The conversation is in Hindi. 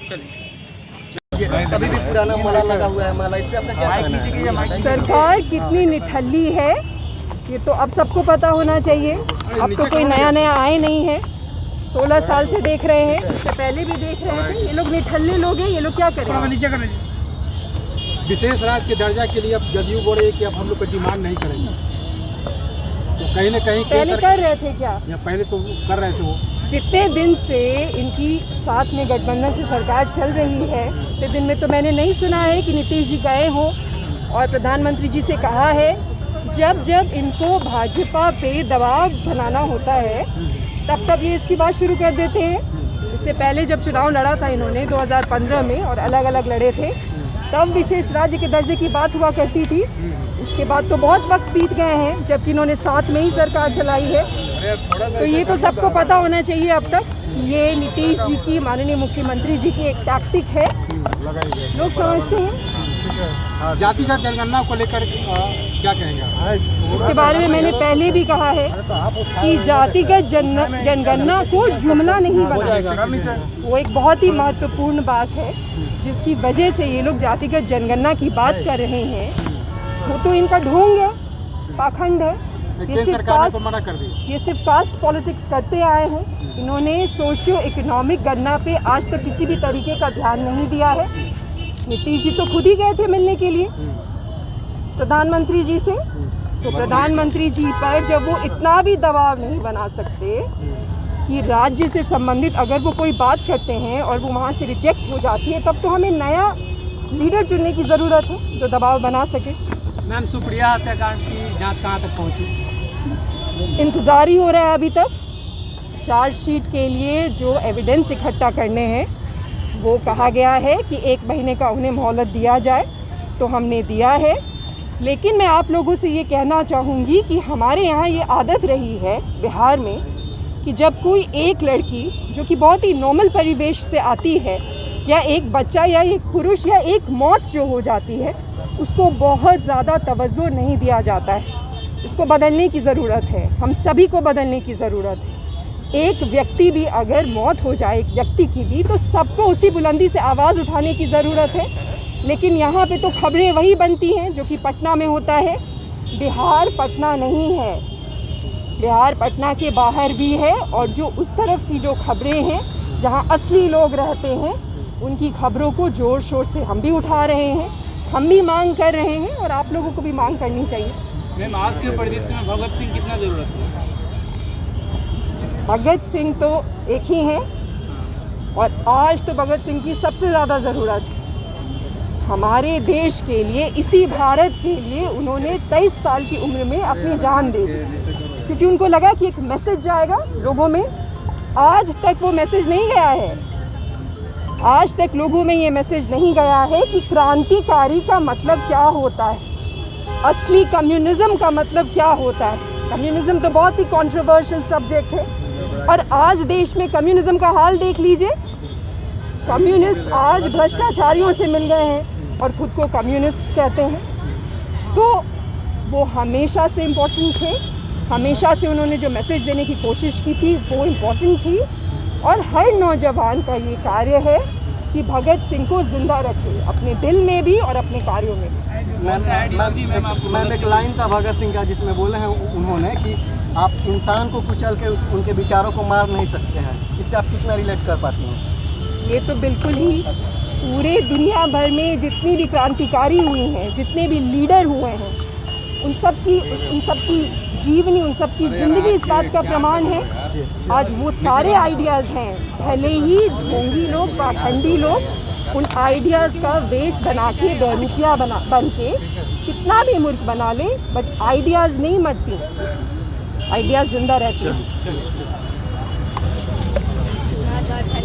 अभी भी पुराना माला लगा हुआ है, माला, इस पे आपका क्या कहना है? सरकार कितनी निठल्ली है ये तो अब सबको पता होना चाहिए। अब तो कोई नया आए नहीं है, 16 साल से देख रहे हैं, इससे पहले भी देख रहे थे। ये लोग निठल्ले लोग हैं, ये लोग क्या करें? विशेष राज्य के दर्जा के लिए अब जदयू बोल रही है कि अब हम लोग कोई डिमांड नहीं करेंगे, तो कहीं ना कहीं पहले कर रहे थे क्या? या पहले तो कर रहे थे वो। जितने दिन से इनकी साथ में गठबंधन से सरकार चल रही है, उतने दिन में तो मैंने नहीं सुना है कि नीतीश जी गए हों और प्रधानमंत्री जी से कहा है। जब जब इनको भाजपा पे दबाव बनाना होता है तब ये इसकी बात शुरू कर देते हैं। इससे पहले जब चुनाव लड़ा था इन्होंने 2015 में और अलग अलग लड़े थे, तब विशेष राज्य के दर्जे की बात हुआ करती थी। उसके बाद तो बहुत वक्त बीत गए हैं, जबकि इन्होंने साथ में ही सरकार चलाई है। तो ये तो सबको पता होना चाहिए अब तक कि ये नीतीश जी की, माननीय मुख्यमंत्री जी की एक टैक्टिक है, लोग समझते हैं। जातिगत जनगणना को लेकर क्या कहेंगे? इसके बारे में मैंने पहले भी कहा है कि जातिगत जनगणना को जुमला नहीं बनाना। वो एक बहुत ही महत्वपूर्ण बात है जिसकी वजह से ये लोग जातिगत जनगणना की बात कर रहे हैं। वो तो इनका ढोंग है, पाखंड है। ये सिर्फ कास्ट पॉलिटिक्स करते आए हैं। इन्होंने सोशियो इकोनॉमिक गणना पे आज तक किसी भी तरीके का ध्यान नहीं दिया है। नीतीश जी तो खुद ही गए थे मिलने के लिए प्रधानमंत्री जी से, तो प्रधानमंत्री जी पर जब वो इतना भी दबाव नहीं बना सकते कि राज्य से संबंधित अगर वो कोई बात करते हैं और वो वहाँ से रिजेक्ट हो जाती है, तब तो हमें नया लीडर चुनने की ज़रूरत है जो दबाव बना सके। मैम, सुप्रिया हत्याकांड की जांच कहाँ तक पहुँची? इंतज़ार ही हो रहा है अभी तक। चार्जशीट के लिए जो एविडेंस इकट्ठा करने हैं वो कहा गया है कि 1 महीने का उन्हें मोहलत दिया जाए, तो हमने दिया है। लेकिन मैं आप लोगों से ये कहना चाहूँगी कि हमारे यहाँ ये आदत रही है बिहार में कि जब कोई एक लड़की जो कि बहुत ही नॉर्मल परिवेश से आती है, या एक बच्चा या एक पुरुष या एक मौत जो हो जाती है, उसको बहुत ज़्यादा तवज्जो नहीं दिया जाता है। इसको बदलने की ज़रूरत है, हम सभी को बदलने की ज़रूरत है। एक व्यक्ति भी अगर मौत हो जाए, एक व्यक्ति की भी, तो सबको उसी बुलंदी से आवाज़ उठाने की ज़रूरत है। लेकिन यहाँ पे तो खबरें वही बनती हैं जो कि पटना में होता है। बिहार पटना नहीं है, बिहार पटना के बाहर भी है। और जो उस तरफ की जो खबरें हैं जहाँ असली लोग रहते हैं, उनकी खबरों को ज़ोर शोर से हम भी उठा रहे हैं, हम भी मांग कर रहे हैं और आप लोगों को भी मांग करनी चाहिए। मैम, आज के परिदृश्य में भगत सिंह कितना ज़रूरत है? भगत सिंह तो एक ही हैं और आज तो भगत सिंह की सबसे ज़्यादा ज़रूरत है। हमारे देश के लिए, इसी भारत के लिए उन्होंने 23 साल की उम्र में अपनी जान दे दी, क्योंकि उनको लगा कि एक मैसेज जाएगा लोगों में। आज तक वो मैसेज नहीं गया है। आज तक लोगों में ये मैसेज नहीं गया है कि क्रांतिकारी का मतलब क्या होता है, असली कम्युनिज्म का मतलब क्या होता है। कम्युनिज्म तो बहुत ही कंट्रोवर्शियल सब्जेक्ट है और आज देश में कम्युनिज्म का हाल देख लीजिए। कम्युनिस्ट आज भ्रष्टाचारियों से मिल गए हैं और खुद को कम्युनिस्ट कहते हैं। तो वो हमेशा से इम्पोर्टेंट थे, हमेशा से उन्होंने जो मैसेज देने की कोशिश की थी वो इम्पोर्टेंट थी। और हर नौजवान का ये कार्य है कि भगत सिंह को जिंदा रखे, अपने दिल में भी और अपने कार्यों में भी। मैम, एक लाइन था भगत सिंह का जिसमें बोले हैं उन्होंने कि आप इंसान को कुचल के उनके विचारों को मार नहीं सकते हैं। इससे आप कितना रिलेट कर पाती हैं? ये तो बिल्कुल ही, पूरे दुनिया भर में जितनी भी क्रांतिकारी हुए हैं, जितने भी लीडर हुए हैं, उन सब की जीवनी, उन सब की ज़िंदगी इस बात का प्रमाण है। आज वो सारे आइडियाज़ हैं, भले ही ढोंगी लोग, पाखंडी लोग उन आइडियाज़ का वेश बना के, बेरुखिया बन के कितना भी मूर्ख बना ले, बट आइडियाज़ नहीं मरती, आइडियाज़ जिंदा रहती हैं।